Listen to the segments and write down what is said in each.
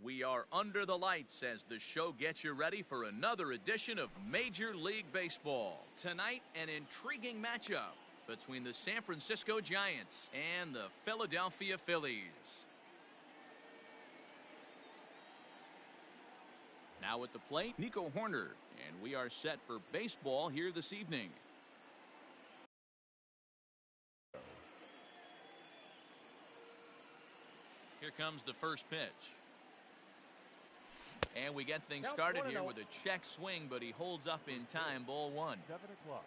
We are under the lights as the show gets you ready for another edition of Major League Baseball. Tonight, an intriguing matchup between the San Francisco Giants and the Philadelphia Phillies. Now at the plate, Nico Horner, and we are set for baseball here this evening. Here comes the first pitch. And we get things started here with a check swing, but he holds up in time. Ball one. 7 o'clock.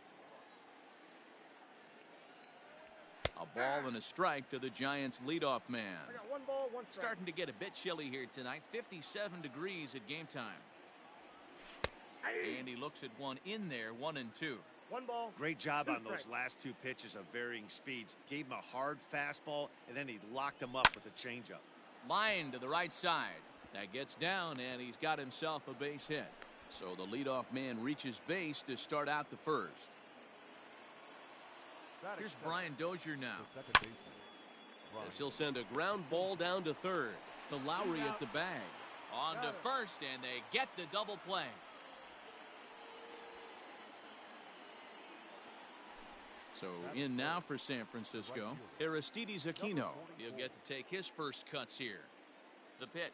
A ball and a strike to the Giants' leadoff man. I got 1 ball, 1 strike. Starting to get a bit chilly here tonight. 57 degrees at game time. And he looks at one in there, 1-2. 1 ball. Great job on those strike. last 2 pitches of varying speeds. Gave him a hard fastball, and then he locked him up with a changeup. Line to the right side. That gets down, and he's got himself a base hit. So the leadoff man reaches base to start out the first. Here's Brian Dozier now. As he'll send a ground ball down to third. To Lowry at the bag. On to first, and they get the double play. So in now for San Francisco, Aristides Aquino. He'll get to take his first cuts here. The pitch.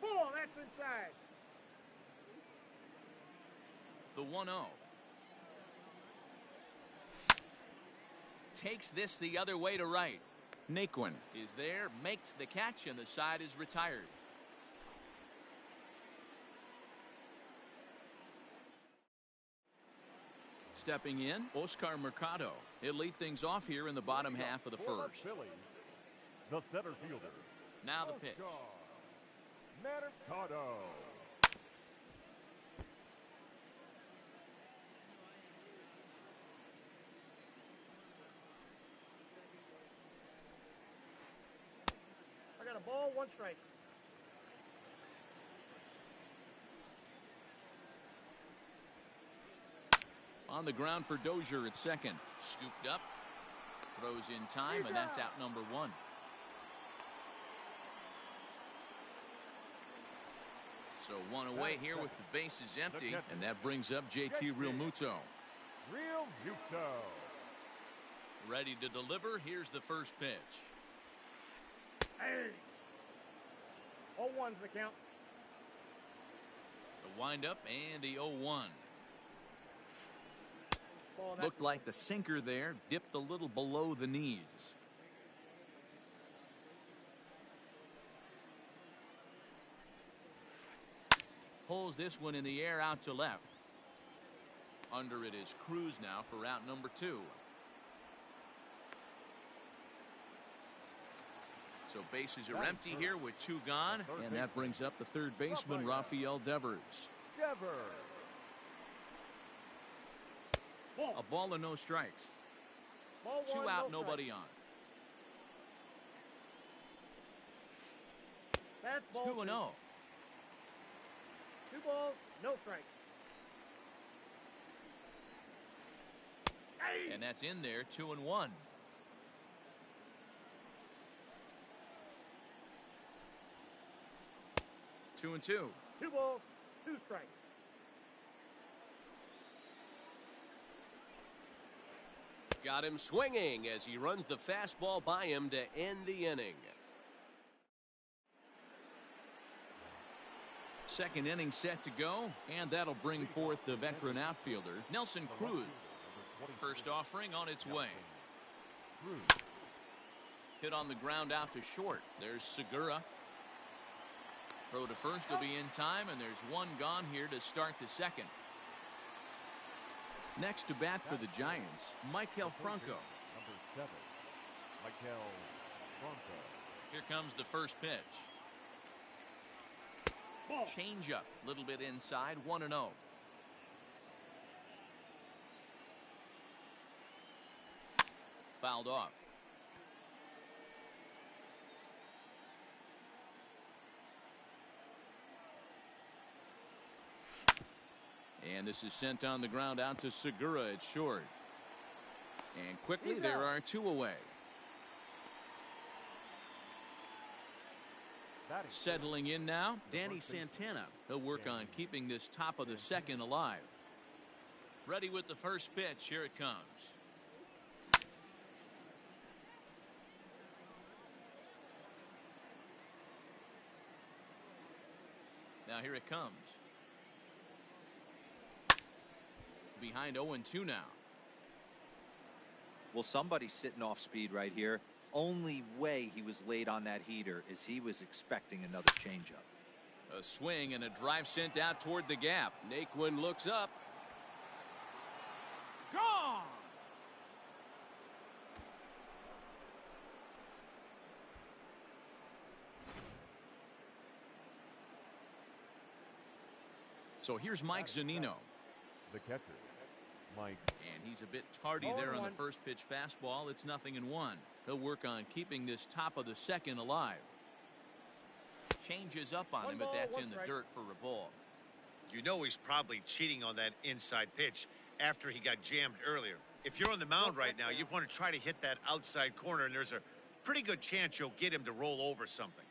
Ball, that's inside. The 1-0. Takes this the other way to right. Naquin is there, makes the catch, and the side is retired. Stepping in, Oscar Mercado. He'll lead things off here in the bottom half of the first. The center fielder. Now the pitch. Mercado. I got a ball, 1 strike. On the ground for Dozier at second. Scooped up. Throws in time, and that's out number 1. So 1 away here with the bases empty, and that brings up JT Realmuto. Realmuto. Ready to deliver. Here's the first pitch. Hey. 0-1's the count. The windup and the 0-1. Ball, Looked like the sinker there dipped a little below the knees. Pulls this one in the air out to left. Under it is Cruz now for out number 2. So bases are empty here with 2 gone, and that brings up the third baseman, Rafael Devers. A ball and no strikes. Ball 2 1, out, no nobody on. That's ball 2-0. 2 balls, no strikes. Hey. And that's in there, 2-1. Two and 2. 2 balls, 2 strikes. Got him swinging as he runs the fastball by him to end the inning. Second inning set to go, and that'll bring forth the veteran outfielder, Nelson Cruz. First offering on its way. Hit on the ground out to short. There's Segura. Throw to first will be in time, and there's 1 gone here to start the second. Next to bat for the Giants, Maikel Franco. Number 7, Maikel Franco. Here comes the first pitch. Ball. Change up, little bit inside, 1-0. Fouled off. And this is sent on the ground out to Segura at short. And quickly there are 2 away. Settling in now, Danny Santana. He'll work on keeping this top of the second alive. Ready with the first pitch. Here it comes. Now here it comes. Behind 0-2 now. Well, somebody's sitting off speed right here. Only way he was late on that heater is he was expecting another changeup. A swing and a drive sent out toward the gap. Naquin looks up. Gone. So here's Mike Zunino. The catcher, Mike. And he's a bit tardy there on the first pitch fastball. It's 0-1. He'll work on keeping this top of the second alive. Changes up on him, but that's in the dirt for a ball. You know he's probably cheating on that inside pitch after he got jammed earlier. If you're on the mound right now, you want to try to hit that outside corner, and there's a pretty good chance you'll get him to roll over something.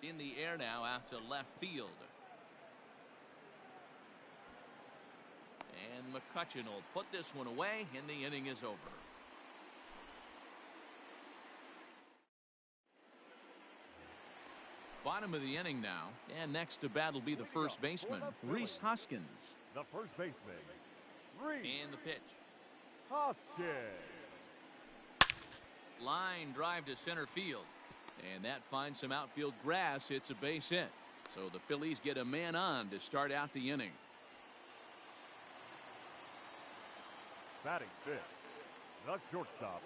In the air now out to left field. And McCutchen will put this one away, and the inning is over. Bottom of the inning now, and next to bat will be the first baseman, Rhys Hoskins. The first baseman, Rhys And the pitch. Hoskins. Line drive to center field. And that finds some outfield grass. It's a base hit. So the Phillies get a man on to start out the inning. Batting fifth, the shortstop,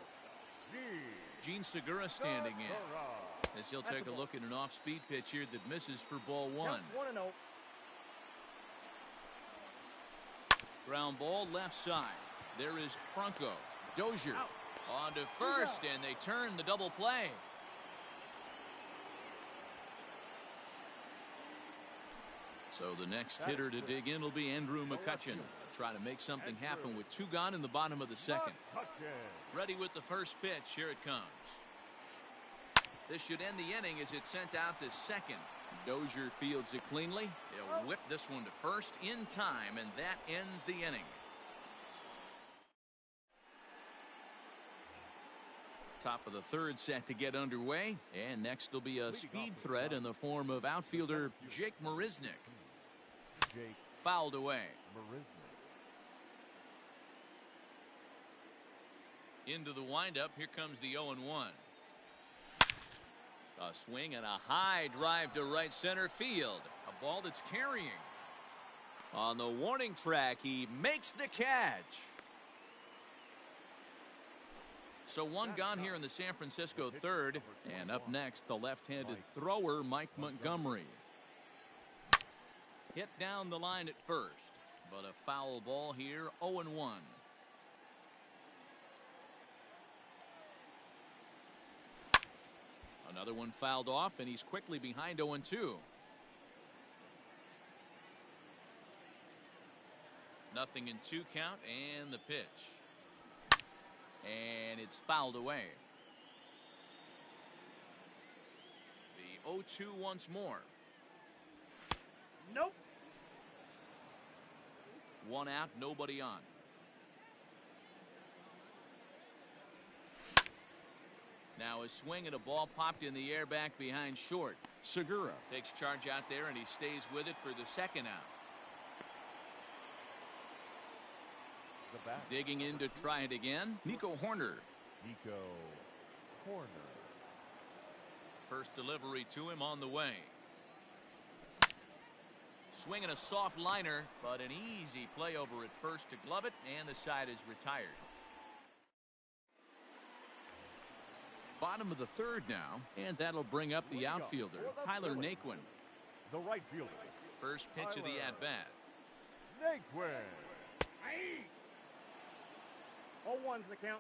Gene Segura standing in, as he'll take a look at an off-speed pitch here that misses for ball one. 1-0. Ground ball left side. There is Franco. Dozier on to first, and they turn the double play. So the next hitter to dig in will be Andrew McCutchen. Try to make something happen with two gone in the bottom of the second. Ready with the first pitch. Here it comes. This should end the inning as it's sent out to second. Dozier fields it cleanly. He'll whip this one to first in time, and that ends the inning. Top of the third set to get underway, and next will be a speed threat in the form of outfielder Jake Marisnick. Fouled away. Into the windup. Here comes the 0-1. A swing and a high drive to right center field. A ball that's carrying. On the warning track, he makes the catch. So one gone here in the San Francisco third. And up next, the left-handed thrower, Mike Montgomery. Hit down the line at first. But a foul ball here, 0-1. Another one fouled off, and he's quickly behind 0-2. Nothing in two count, and the pitch. And it's fouled away. The 0-2 once more. Nope. One out, nobody on. Now a swing and a ball popped in the air back behind short. Segura takes charge out there, and he stays with it for the second out. Digging in to try it again, Nico Horner. First delivery to him on the way. Swinging a soft liner, but an easy play over at first to glove it, and the side is retired. Bottom of the third now, and that'll bring up the outfielder, Tyler Naquin. The right fielder. First pitch of the at-bat. Naquin. 0-1's the count.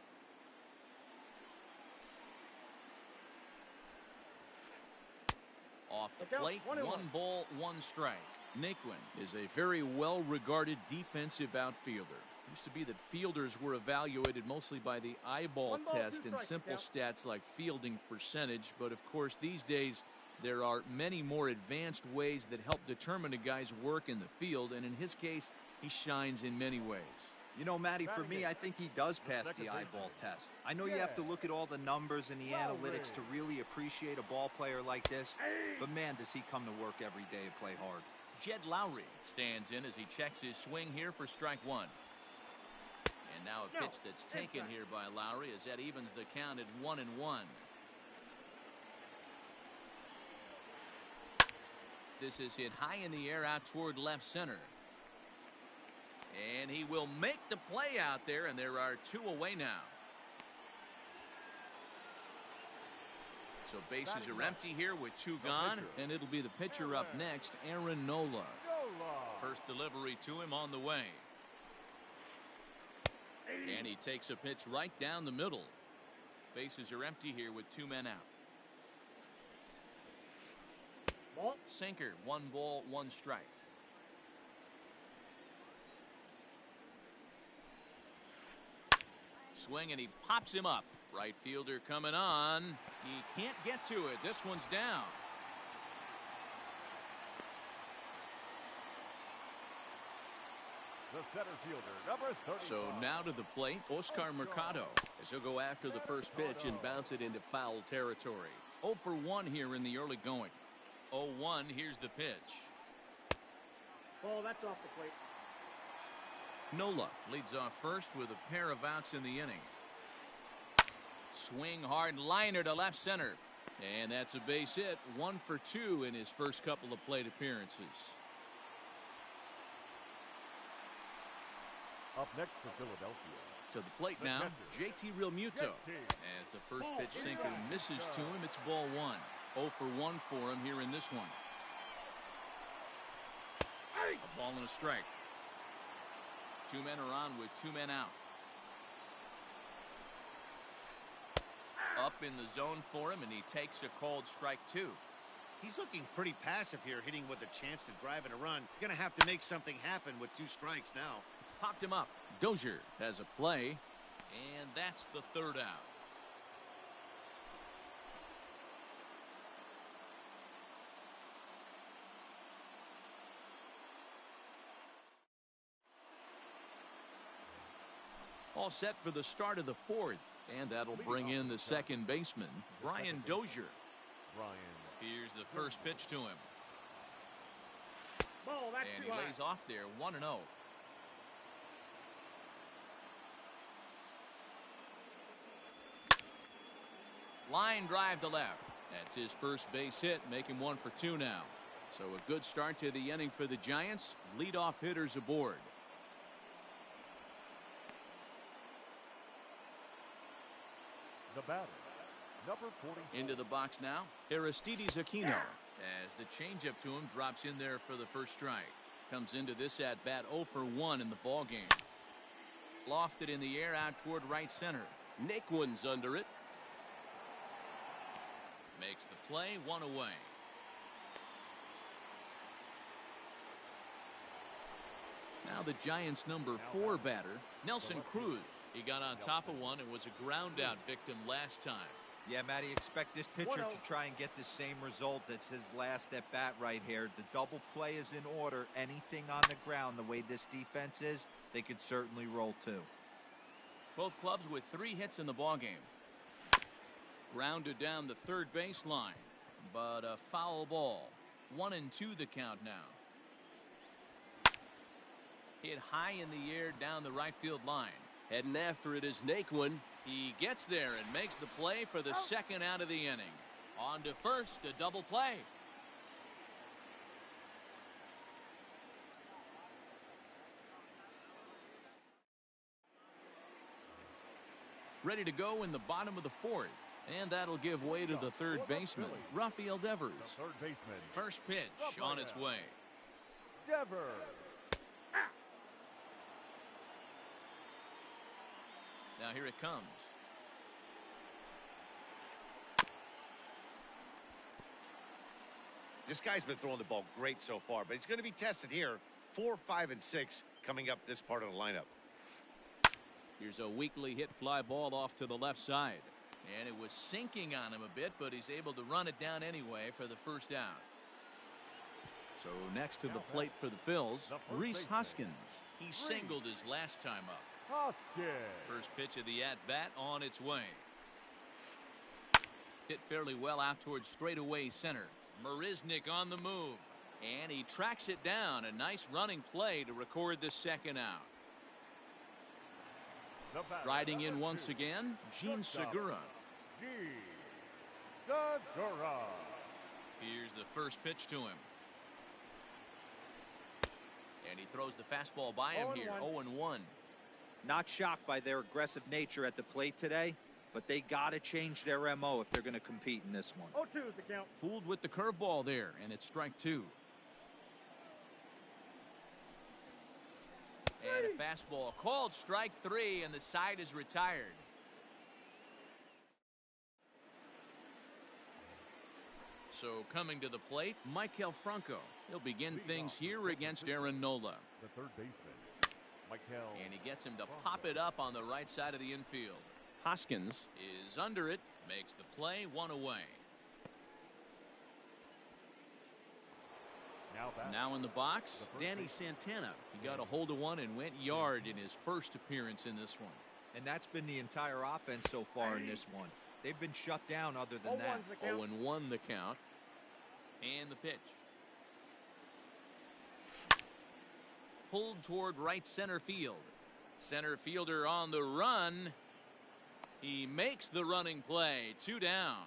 Off the plate, 1 ball, 1 strike. Naquin is a very well-regarded defensive outfielder. He Used to be that fielders were evaluated mostly by the eyeball 1 ball, 2 test and strikes, simple count. stats like fielding percentage. But of course, these days, there are many more advanced ways that help determine a guy's work in the field. And in his case, he shines in many ways. You know, Matty, for me, I think he does pass the eyeball test. I know you have to look at all the numbers and the analytics to really appreciate a ball player like this. But man, does he come to work every day and play hard. Jed Lowry stands in as he checks his swing here for strike one. And now a pitch that's taken here by Lowry as that evens the count at 1-1. This is hit high in the air out toward left center. And he will make the play out there, and there are 2 away now. So bases are empty here with 2 gone, and it'll be the pitcher up next, Aaron Nola. First delivery to him on the way. And he takes a pitch right down the middle. Bases are empty here with 2 men out. Sinker, 1 ball, 1 strike. Swing, and he pops him up. Right fielder coming on. He can't get to it. This one's down. The center fielder, number 35. So now to the plate, Oscar Mercado, as he'll go after the first pitch and bounce it into foul territory. 0 for 1 here in the early going. 0-1, here's the pitch. Ball, that's off the plate. Nola leads off first with a pair of outs in the inning. Swing hard liner to left center. And that's a base hit. 1 for 2 in his first couple of plate appearances. Up next for Philadelphia. To the plate now, JT Realmuto. As the first pitch sinker misses to him, it's ball 1. 0 for 1 for him here in this one. A ball and a strike. 2 men are on with 2 men out. Up in the zone for him, and he takes a called strike 2. He's looking pretty passive here, hitting with a chance to drive in a run. Going to have to make something happen with 2 strikes now. Popped him up. Dozier has a play, and that's the 3rd out. All set for the start of the 4th, and that'll bring in the second baseman, Brian Dozier. Here's the first pitch to him. Ball, that's And too he high. lays off there, 1-0. Line drive to left. That's his first base hit, make him 1 for 2 now. So a good start to the inning for the Giants. Leadoff hitters aboard. The batter, number 40. Into the box now, Aristides Aquino. As the changeup to him drops in there for the first strike. Comes into this at bat 0 for 1 in the ball game. Lofted in the air out toward right center. Naquin's under it. Makes the play, 1 away. Now the Giants' number 4 batter, Nelson Cruz. He got on top of one and was a ground out victim last time. Yeah, Matty, expect this pitcher to try and get the same result. It's his last at bat right here. The double play is in order. Anything on the ground, the way this defense is, they could certainly roll 2. Both clubs with 3 hits in the ballgame. Grounded down the third baseline, but a foul ball. 1-2 the count now. Hit high in the air down the right field line. Heading after it is Naquin. He gets there and makes the play for the second out of the inning. On to first, a double play. Ready to go in the bottom of the 4th. And that'll give way to the third baseman, Rafael Devers. The third baseman, First pitch on its way. Devers. Now here it comes. This guy's been throwing the ball great so far, but he's going to be tested here. 4, 5, and 6 coming up this part of the lineup. Here's a weakly hit fly ball off to the left side. And it was sinking on him a bit, but he's able to run it down anyway for the first out. So next to the plate for the Phils, Rhys Hoskins. He singled his last time up. Hoskins. First pitch of the at-bat on its way. Hit fairly well out towards straightaway center. Marisnick on the move. And he tracks it down. A nice running play to record the second out. Riding in once again, Gene Segura. Gene Segura. Here's the first pitch to him. And he throws the fastball by him here. 0-1. Not shocked by their aggressive nature at the plate today, but they got to change their MO if they're going to compete in this one. 0-2 is the count. Fooled with the curveball there, and it's strike two. And a fastball called strike three, and the side is retired. So coming to the plate, Michael Franco. He'll begin things here against Aaron Nola. The third baseman, Michael. And he gets him to pop it up on the right side of the infield. Hoskins is under it, makes the play, one away. Now in the box, Danny Santana. He got a hold of one and went yard in his first appearance in this one. And that's been the entire offense so far in this one. They've been shut down other than that. 0-1 the count. And the pitch. Pulled toward right center field. Center fielder on the run. He makes the running play. 2 down.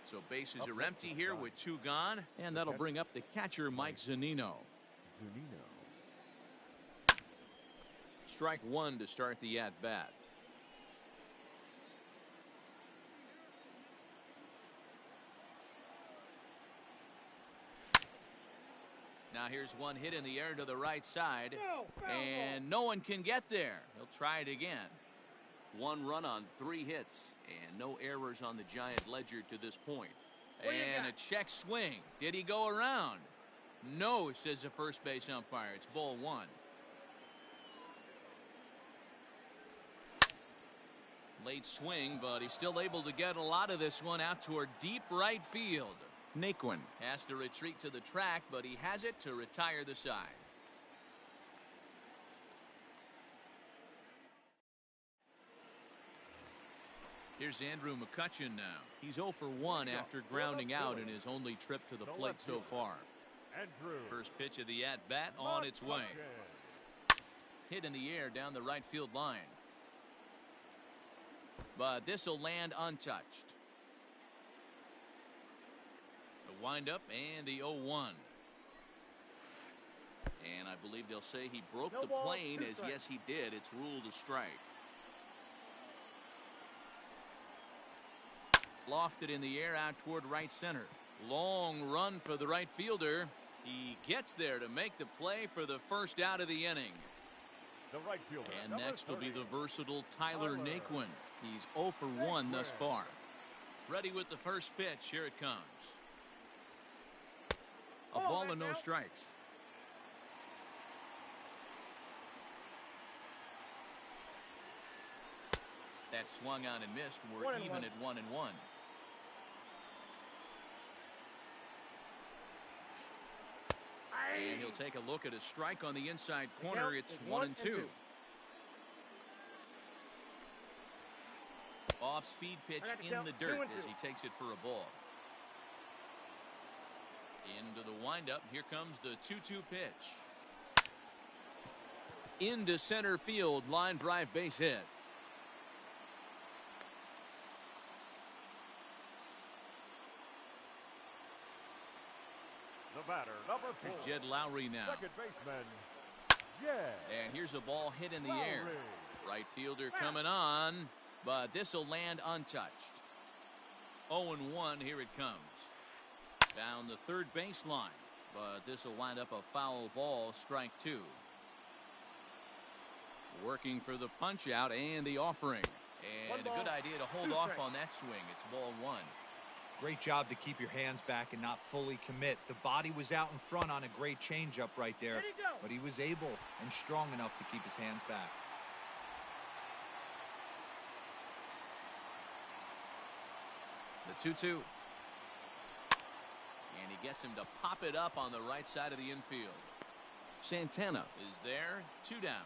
So bases are empty here with 2 gone. And that'll bring up the catcher, Mike Zunino. Strike 1 to start the at-bat. Now here's one hit in the air to the right side. And no one can get there. He'll try it again. 1 run on 3 hits. And no errors on the Giant ledger to this point. And a check swing. Did he go around? No, says the first base umpire. It's ball 1. Late swing, but he's still able to get a lot of this one out toward deep right field. Naquin has to retreat to the track, but he has it to retire the side. Here's Andrew McCutchen now. He's 0 for 1 after grounding out in his only trip to the plate so far. First pitch of the at-bat on its way. Hit in the air down the right field line. But this will land untouched. The windup and the 0-1. And I believe they'll say he broke the plane, as yes he did. It's ruled a strike. Lofted in the air out toward right center. Long run for the right fielder. He gets there to make the play for the first out of the inning. The right fielder. And next will be the versatile Tyler Naquin. He's 0 for 1 thus far. Ready with the first pitch. Here it comes. A ball and no strikes. That swung on and missed. We're even at 1-1. And he'll take a look at a strike on the inside corner. It's 1-2. Off speed pitch in the dirt as he takes it for a ball. Into the windup. Here comes the 2-2 pitch. Into center field. Line drive base hit. The batter, number 4. Here's Jed Lowry now. Second baseman, Jed. And here's a ball hit in the air. Right fielder coming on, but this will land untouched. 0-1, here it comes. Down the third baseline, but this will wind up a foul ball, strike 2. Working for the punch out and the offering. And a good idea to hold off on that swing. It's ball 1. Great job to keep your hands back and not fully commit. The body was out in front on a great changeup right there, but he was able and strong enough to keep his hands back. The 2-2. And he gets him to pop it up on the right side of the infield. Santana is there, 2 down.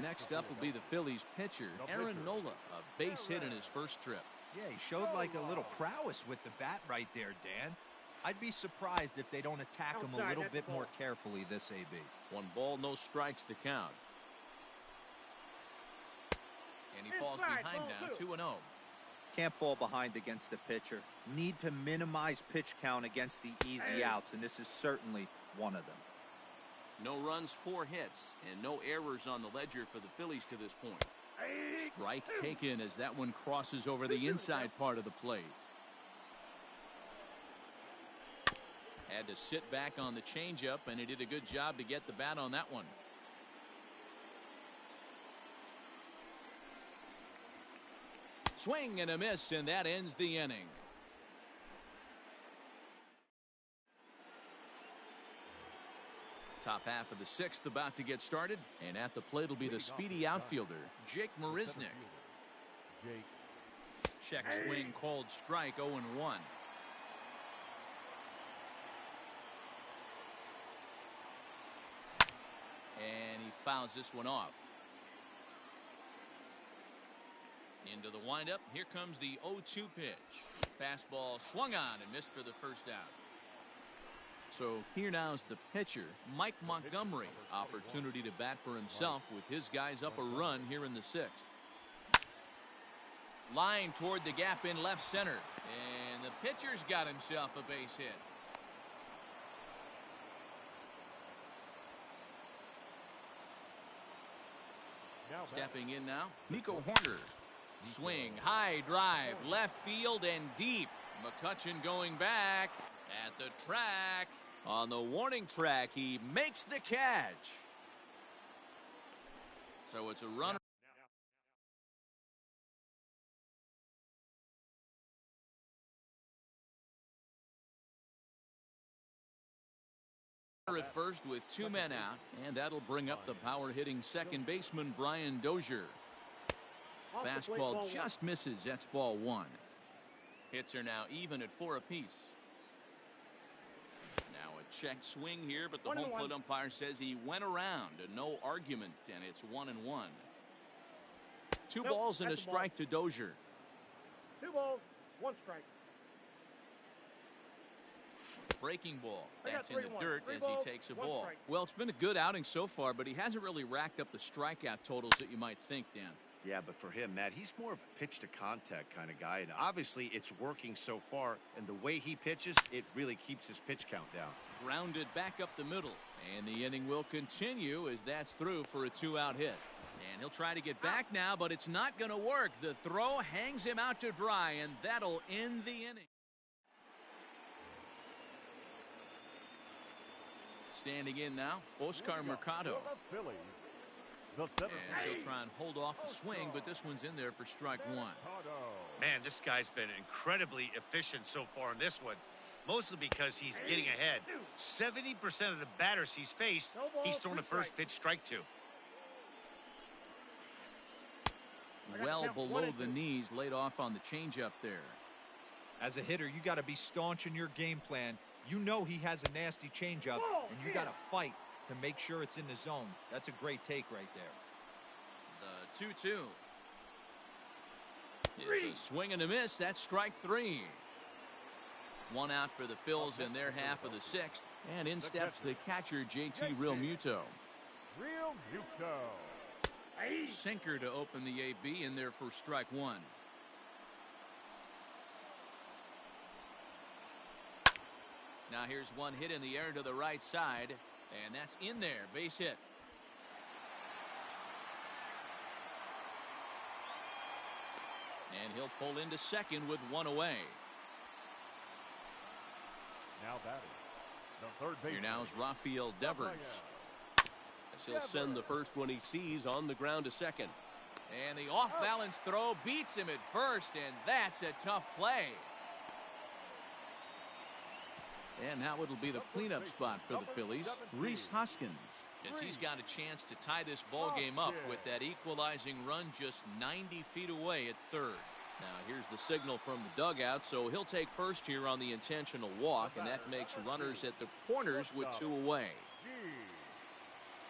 Next up will be the Phillies pitcher, Aaron Nola, a base hit in his first trip. Yeah, he showed like a little prowess with the bat right there, Dan. I'd be surprised if they don't attack him a little bit more carefully this AB. 1 ball, no strikes to count. And he falls behind now, 2-0. Can't fall behind against the pitcher. Need to minimize pitch count against the easy outs, and this is certainly one of them. No runs, 4 hits, and no errors on the ledger for the Phillies to this point. Strike taken as that one crosses over the inside part of the plate. Had to sit back on the changeup, and he did a good job to get the bat on that one. Swing and a miss, and that ends the inning. Top half of the 6th about to get started, and at the plate will be the speedy outfielder, Jake Marisnick. Check swing, called strike, 0-1. And he fouls this one off. Into the windup. Here comes the 0-2 pitch. Fastball swung on and missed for the first out. So here now is the pitcher, Mike Montgomery. Opportunity to bat for himself with his guys up a run here in the 6th. Line toward the gap in left center. And the pitcher's got himself a base hit. Stepping in now, Nico Horner. Swing, high drive, left field and deep. McCutchen going back at the track. On the warning track, he makes the catch. So it's a runner at first with 2 men out, and that'll bring up the power hitting second baseman Brian Dozier. Fastball just misses. That's ball 1. Hits are now even at 4 apiece. Now a check swing here, but the home plate umpire says he went around. No argument, and it's 1-1. 2 balls and a strike to Dozier. 2 balls, 1 strike. Breaking ball. That's in the dirt as balls, he takes a 1 ball. strike. Well, it's been a good outing so far, but he hasn't really racked up the strikeout totals that you might think, Dan. Yeah, but for him, Matt, he's more of a pitch to contact kind of guy, and obviously it's working so far, and the way he pitches, it really keeps his pitch count down. Grounded back up the middle, and the inning will continue as that's through for a 2-out hit. And he'll try to get back now, but it's not going to work. The throw hangs him out to dry, and that'll end the inning. Standing in now, Oscar Mercado. And he'll try and hold off the swing, but this one's in there for strike 1. Man, this guy's been incredibly efficient so far in this one, mostly because he's getting ahead. 70% of the batters he's faced, he's thrown a first pitch strike to. Well below the knees, laid off on the changeup there. As a hitter, you got to be staunch in your game plan. You know he has a nasty changeup, and you got to fight to make sure it's in the zone. That's a great take right there. The 2-2. It's a swing and a miss. That's strike 3. 1 out for the Phils in their half of the 6th. And in steps the catcher, JT Realmuto. Sinker to open the AB in there for strike 1. Now here's one hit in the air to the right side, and that's in there. Base hit. And he'll pull into second with 1 away. Now batting, the third baseman. Here now is Rafael Devers. As he'll send the first one he sees on the ground to second. And the off-balance throw beats him at first, and that's a tough play. And now it'll be the cleanup spot for the Phillies, Rhys Hoskins, as he's got a chance to tie this ball game up with that equalizing run just 90 feet away at third. Now here's the signal from the dugout, so he'll take first here on the intentional walk, and that makes runners at the corners with 2 away.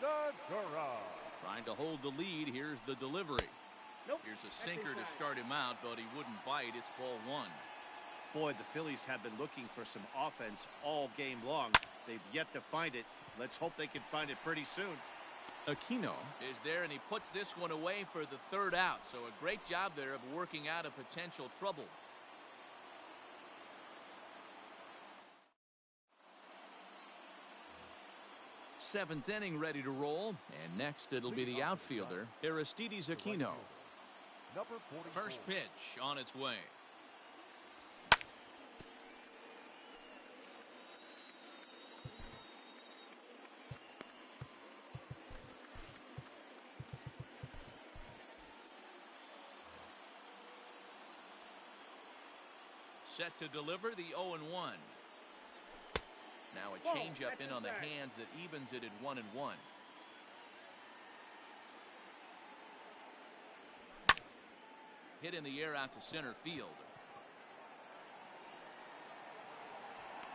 Trying to hold the lead. Here's the delivery. Here's a sinker to start him out, but he wouldn't bite. It's ball 1. Boy, the Phillies have been looking for some offense all game long. They've yet to find it. Let's hope they can find it pretty soon. Aquino is there, and he puts this one away for the 3rd out. So a great job there of working out a potential trouble. Seventh inning ready to roll, and next it'll be the outfielder, Aristides Aquino. First pitch on its way. Set to deliver the 0-1. Now a changeup in on the hands that evens it at 1-1. Hit in the air out to center field.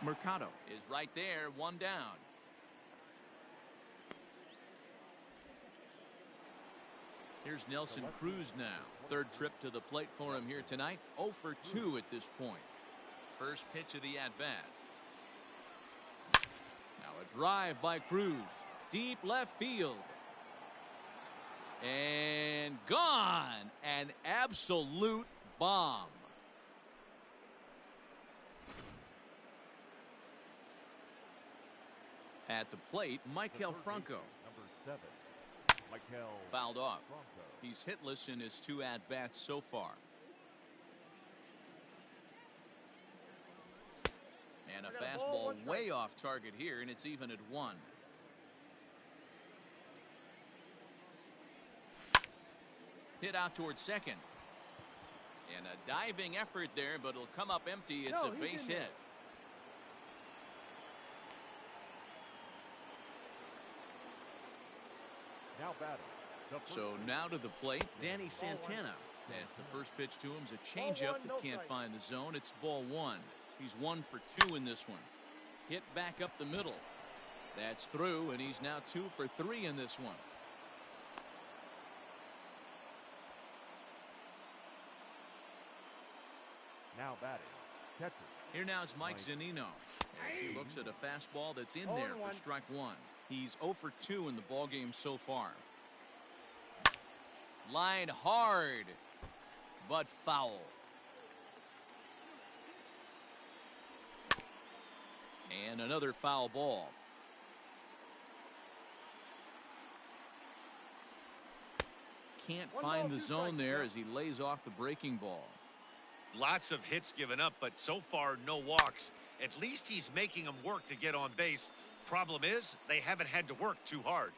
Mercado is right there, 1 down. Here's Nelson Cruz now. 3rd trip to the plate for him here tonight. 0 for 2 at this point. First pitch of the at-bat. Now a drive by Cruz. Deep left field. And gone. An absolute bomb. At the plate, Michael Franco. Number 7. Fouled off. He's hitless in his 2 at-bats so far. And a fastball way off target here, and it's even at 1. Hit out towards second. And a diving effort there, but it'll come up empty. It's a base hit. Now batting. So now to the plate, Danny Santana. As the first pitch to him is a changeup that can't find the zone. It's ball 1. He's 1 for 2 in this one. Hit back up the middle. That's through, and he's now 2 for 3 in this one. Now batting. Catcher. Here now is Mike Zunino as he looks at a fastball that's in there for strike 1. He's 0 for 2 in the ballgame so far. Line hard, but foul. And another foul ball. Can't find the zone there as he lays off the breaking ball. Lots of hits given up, but so far no walks. At least he's making them work to get on base. Problem is, they haven't had to work too hard.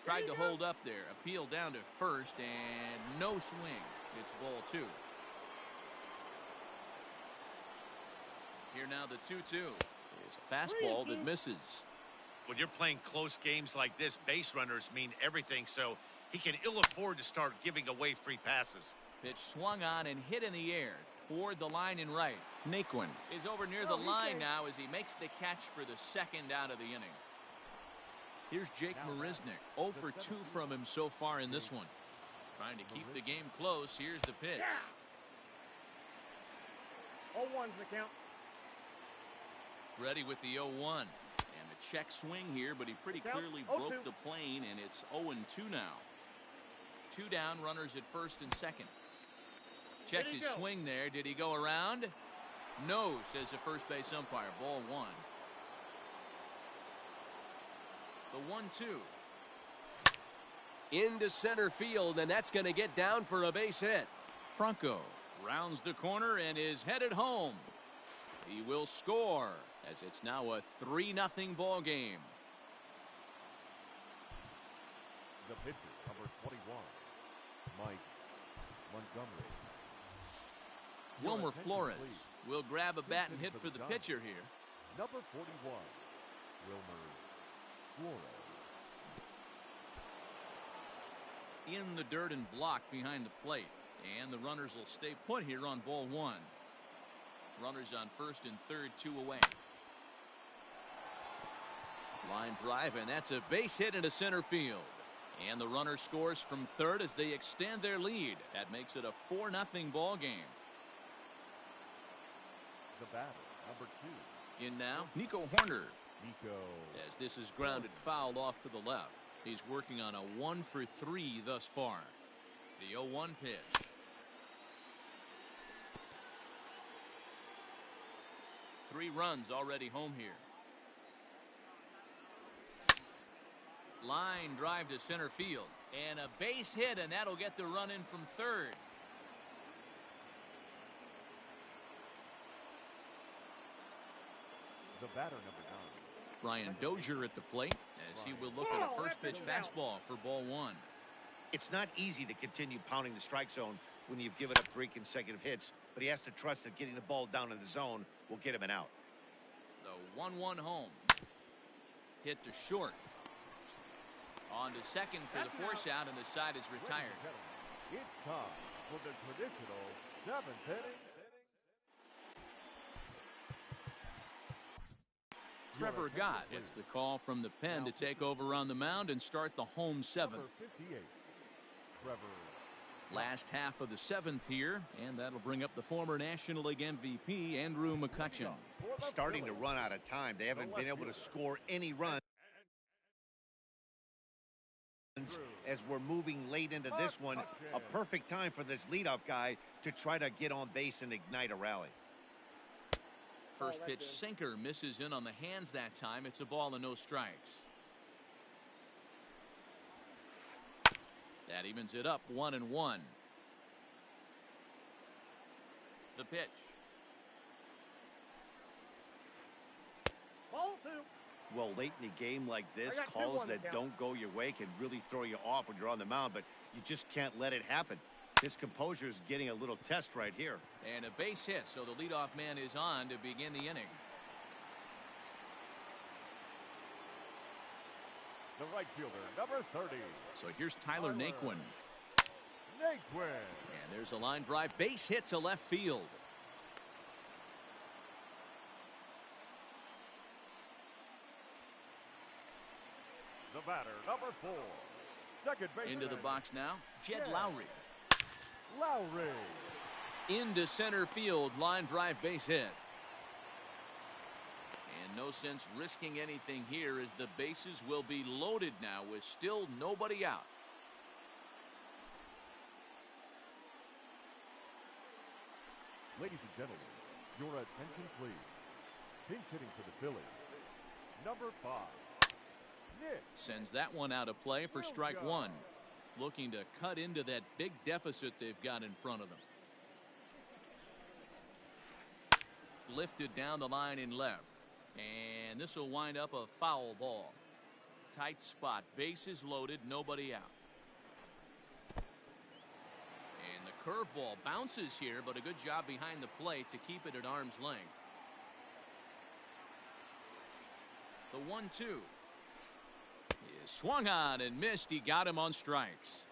Tried to hold up there. Appeal down to first, and no swing. It's ball 2. Here now the 2-2 is a fastball that misses. When you're playing close games like this, base runners mean everything, so he can ill afford to start giving away free passes. Pitch swung on and hit in the air toward the line and right. Naquin is over near the line now as he makes the catch for the 2nd out of the inning. Here's Jake Marisnick. 0 for 2 from him so far in this one. Trying to keep the game close. Here's the pitch. 0-1's the count. Ready with the 0-1. And a check swing here, but he pretty clearly broke the plane, and it's 0-2 now. 2 down, runners at first and second. Checked his swing there. Did he go around? No, says the first base umpire. Ball 1. The 1-2. Into center field, and that's going to get down for a base hit. Franco rounds the corner and is headed home. He will score, as it's now a 3-0 ball game. The pitcher, number 21, Mike Montgomery. Wilmer attention, Flores please. will grab a bat and hit Pitching for the Giants. pitcher here. Number 41, Wilmer Flores. In the dirt and blocked behind the plate. And the runners will stay put here on ball one. Runners on first and third, 2 away. Line drive, and that's a base hit into center field. And the runner scores from third as they extend their lead. That makes it a 4-0 ball game. The batter, number 2. In now, Nico Horner. Nico. As this is grounded foul off to the left. He's working on a 1-for-3 thus far. The 0-1 pitch. Three runs already home here. Line drive to center field. And a base hit, and that'll get the run in from third. The batter, number 9. Brian Dozier at the plate as he will look at a first pitch fastball for ball one. It's not easy to continue pounding the strike zone when you've given up 3 consecutive hits, but he has to trust that getting the ball down in the zone will get him an out. The 1-1 home. Hit to short. On to second for the force out, and the side is retired. It's time for the traditional 7th inning. Trevor Gott gets the call from the pen to take over on the mound and start the home 7th. Number 58, Trevor. Last half of the 7th here, and that'll bring up the former National League MVP Andrew McCutchen. Starting to run out of time. They haven't been able to score any runs as we're moving late into this one. A perfect time for this leadoff guy to try to get on base and ignite a rally. First pitch sinker misses in on the hands that time. It's a ball and no strikes. That evens it up 1-1. The pitch. Ball 2. Well, late in the game like this, calls that don't go your way can really throw you off when you're on the mound, but you just can't let it happen. His composure is getting a little test right here. And a base hit, so the leadoff man is on to begin the inning. The right fielder, number 30. So here's Tyler Naquin. Naquin. And there's a line drive base hit to left field. The batter, number 4. Second base. Into the box now, Jed Lowry. Lowry. Into center field, line drive base hit. And no sense risking anything here as the bases will be loaded now with still nobody out. Ladies and gentlemen, your attention please. Pinch hitting for the Phillies, number 5. Nick. Sends that one out of play for strike one. Looking to cut into that big deficit they've got in front of them. Lifted down the line in left. And this will wind up a foul ball. Tight spot. Bases loaded. Nobody out. And the curveball bounces here, but a good job behind the plate to keep it at arm's length. The 1-2. Is swung on and missed. He got him on strikes.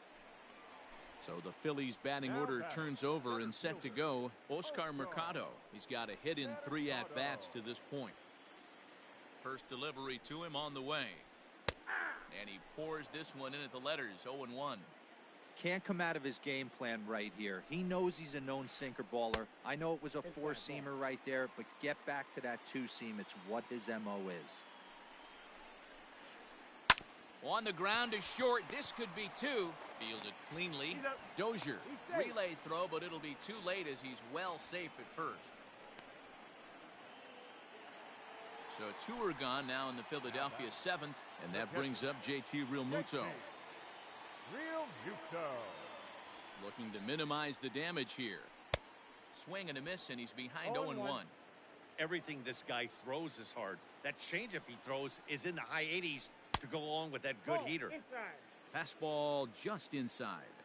So the Phillies batting order turns over and set to go. Oscar Mercado. He's got a hit in 3 at-bats to this point. First delivery to him on the way. And he pours this one in at the letters. 0-1. Can't come out of his game plan right here. He knows he's a known sinker baller. I know it was a 4-seamer right there, but get back to that 2-seam. It's what his MO is. On the ground is short. This could be 2. Fielded cleanly. Dozier. Relay throw, but it'll be too late as he's well safe at first. So 2 are gone now in the Philadelphia 7th, and that brings up JT Realmuto. Looking to minimize the damage here. Swing and a miss, and he's behind 0-1. Everything this guy throws is hard. That changeup he throws is in the high 80s to go along with that good Ball heater. inside. Fastball just inside.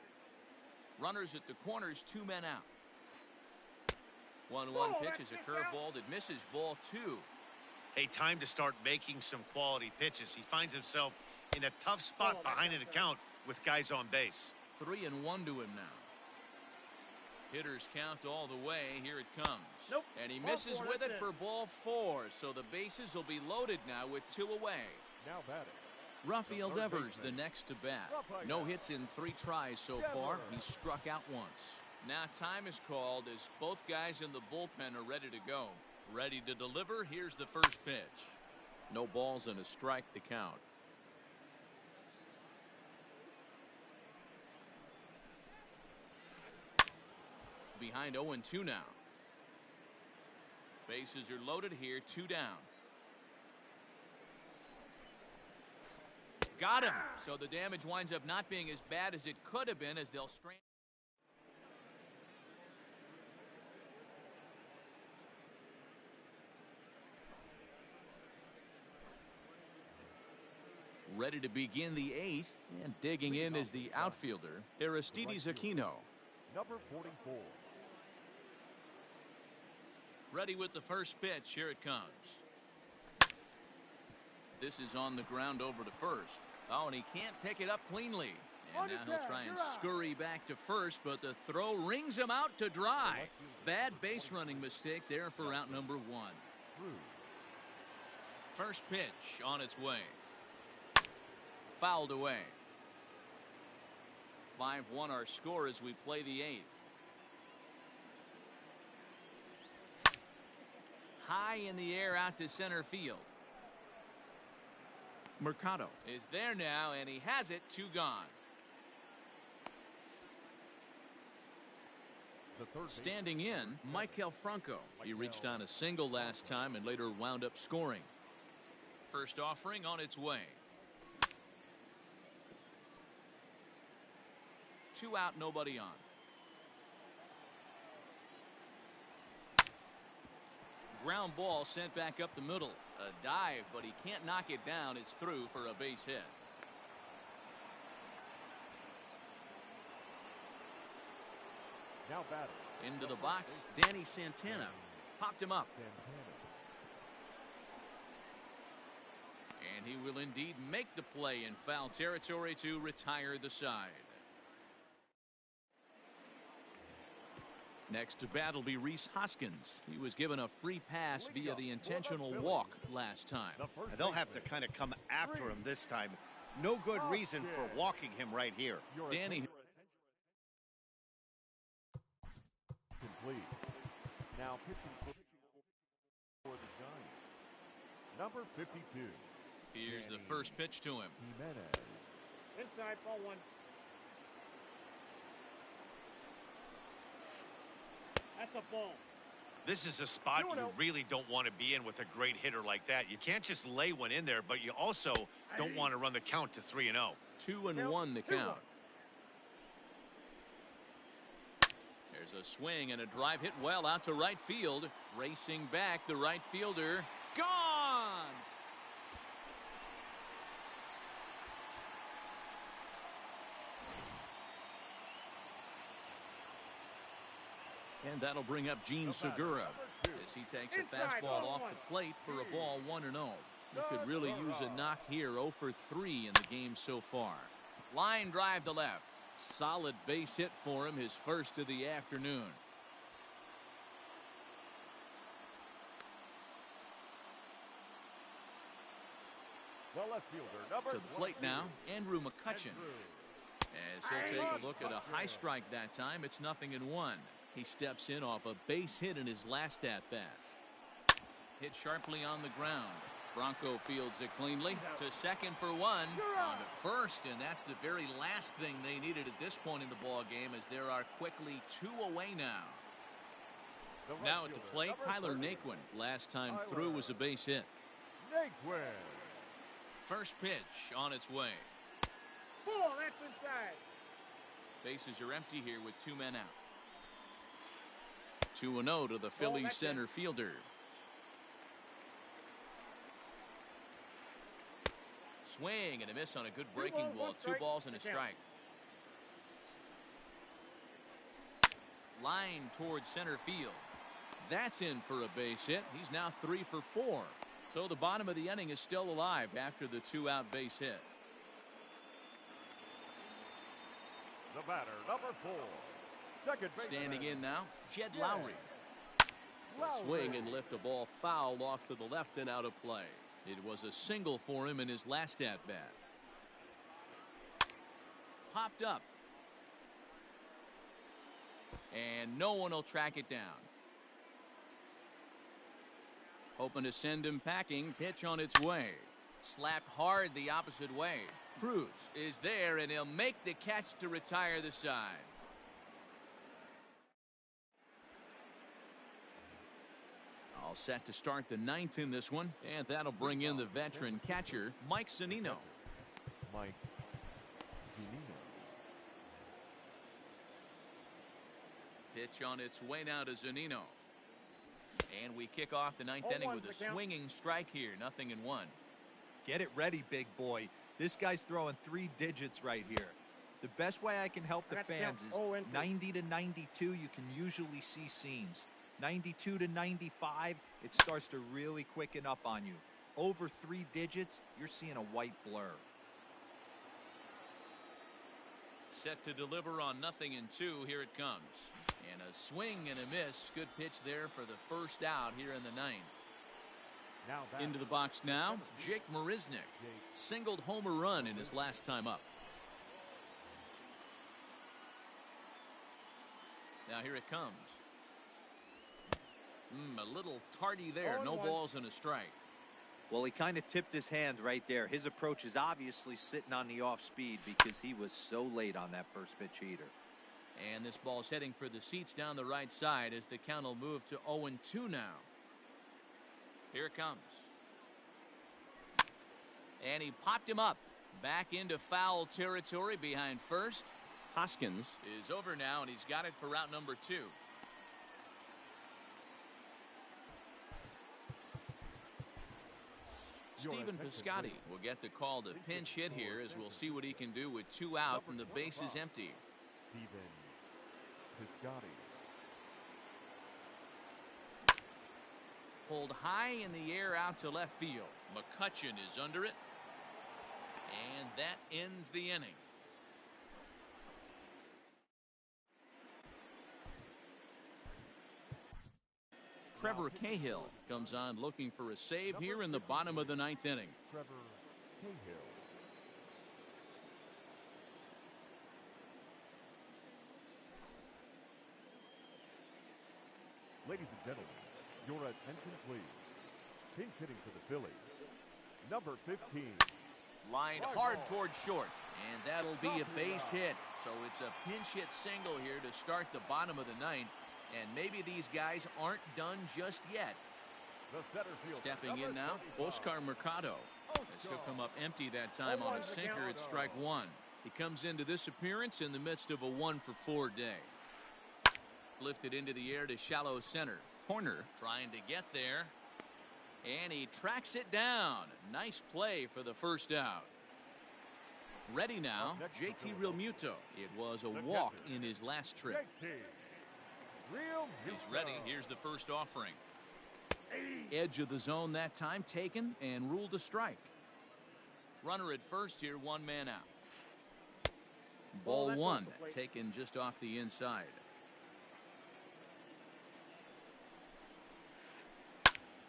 Runners at the corners, 2 men out. 1-1 Ball, pitch that's is a it, out. curveball that misses, ball 2. Hey, time to start making some quality pitches. He finds himself in a tough spot behind an account with guys on base. 3-1 to him now. Hitters count all the way. Here it comes. Nope. And he Ball misses 4, with that's it it. for ball 4. So the bases will be loaded now with 2 away. Now batting. Rafael The third Devers, the baseman. next to bat. Rafael. No hits in 3 tries so far. He struck out once. Now time is called as both guys in the bullpen are ready to go. Ready to deliver. Here's the first pitch. No balls and a strike to count. Behind 0-2 now. Bases are loaded here. 2 down. Got him. So the damage winds up not being as bad as it could have been as they'll strain. Ready to begin the 8th, and digging in is the outfielder, Aristides Aquino. Number 44. Ready with the first pitch. Here it comes. This is on the ground over to first. Oh, and he can't pick it up cleanly. And now he'll try and scurry back to first, but the throw rings him out to dry. Bad base running mistake there for out number 1. First pitch on its way. Fouled away. 5-1 our score as we play the 8th. High in the air out to center field. Mercado is there now, and he has it. 2 gone. The third Standing in, Michael Franco. He reached on a single last time and later wound up scoring. First offering on its way. 2 out, nobody on. Ground ball sent back up the middle. A dive, but he can't knock it down. It's through for a base hit. Now batting. Into the box, Danny Santana. Popped him up. And he will indeed make the play in foul territory to retire the side. Next to bat will be Rhys Hoskins. He was given a free pass via the intentional walk last time. They'll have to kind of come after him this time. No good reason for walking him right here. Danny. Complete. Now pitching for the Giants. Number 52. Here's the first pitch to him. Jimenez. Inside, ball 1. That's a ball. This is a spot you really don't want to be in with a great hitter like that. You can't just lay one in there, but you also don't want to run the count to 3-0. 2-1 the count. There's a swing and a drive hit well out to right field. Racing back, the right fielder. Gone! And that'll bring up Gene Segura as he takes a fastball off the plate for a ball 1-0. He could really use a knock here. 0 for 3 in the game so far. Line drive to left. Solid base hit for him, his first of the afternoon. The left fielder, number To the plate now, Andrew McCutchen. As he'll take a look at a high strike that time, it's 0-1. He steps in off a base hit in his last at-bat. Hit sharply on the ground. Bronco fields it cleanly to second for 1. On to first, and that's the very last thing they needed at this point in the ball game, as there are quickly 2 away now. Now at the plate, Tyler Naquin. Last time through was a base hit. Naquin. First pitch on its way. Ball, that's inside. Bases are empty here with 2 men out. 2-0 to the Phillies center fielder. swing and a miss on a good breaking ball. 2 balls and a strike. Line towards center field. That's in for a base hit. He's now 3 for 4. So the bottom of the inning is still alive after the 2-out base hit. The batter, number 4. Second baseman. Standing in now, Jed Lowry. Swing and lift a ball foul off to the left and out of play. It was a single for him in his last at-bat. Popped up. And no one will track it down. Hoping to send him packing. Pitch on its way. Slapped hard the opposite way. Cruz is there, and he'll make the catch to retire the side. All set to start the 9th in this one, and that'll bring in the veteran catcher, Mike Zunino. Mike Zunino. Pitch on its way now to Zunino. And we kick off the 9th inning with a swinging strike here. 0-1. Get it ready, big boy. This guy's throwing 3 digits right here. The best way I can help the fans is 90 to 92. You can usually see seams. 92 to 95, it starts to really quicken up on you. Over 3 digits, you're seeing a white blur. Set to deliver on 0-2. Here it comes. And a swing and a miss. Good pitch there for the first out here in the 9th. Now into the box now, Jake Marisnick. Singled homer run in his last time up. Now here it comes. A little tardy there. No balls and a strike. Well, he kind of tipped his hand right there. His approach is obviously sitting on the off speed because he was so late on that first pitch heater. And this ball's heading for the seats down the right side as the count will move to 0-2 now. Here it comes. And he popped him up. Back into foul territory behind first. Hoskins is over now, and he's got it for route number 2. Stephen Piscotty will get the call to pinch hit here, as we'll see what he can do with 2 out and the base is empty. Stephen Piscotty. Pulled high in the air out to left field. McCutchen is under it. And that ends the inning. Trevor Cahill comes on looking for a save here in the bottom of the 9th inning. Trevor Cahill. Ladies and gentlemen, your attention please. Pinch hitting for the Phillies, number 15. Lined hard towards short, and that'll be a base hit. So it's a pinch hit single here to start the bottom of the 9th. And maybe these guys aren't done just yet. Stepping in now, Oscar Mercado. As he'll come up empty that time on a sinker at strike 1. He comes into this appearance in the midst of a 1-for-4 day. Lifted into the air to shallow center. Horner trying to get there. And he tracks it down. Nice play for the first out. Ready now, JT Realmuto. It was a walk in his last trip. He's ready. Here's the first offering. Edge of the zone that time taken and ruled a strike. Runner at first here, 1 man out. Ball 1 taken just off the inside.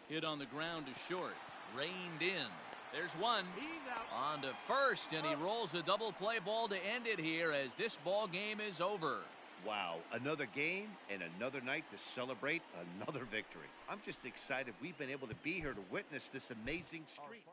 Hit on the ground to short. Reined in. There's one. On to first, and he rolls a double play ball to end it here as this ball game is over. Wow, another game and another night to celebrate another victory. I'm just excited we've been able to be here to witness this amazing streak.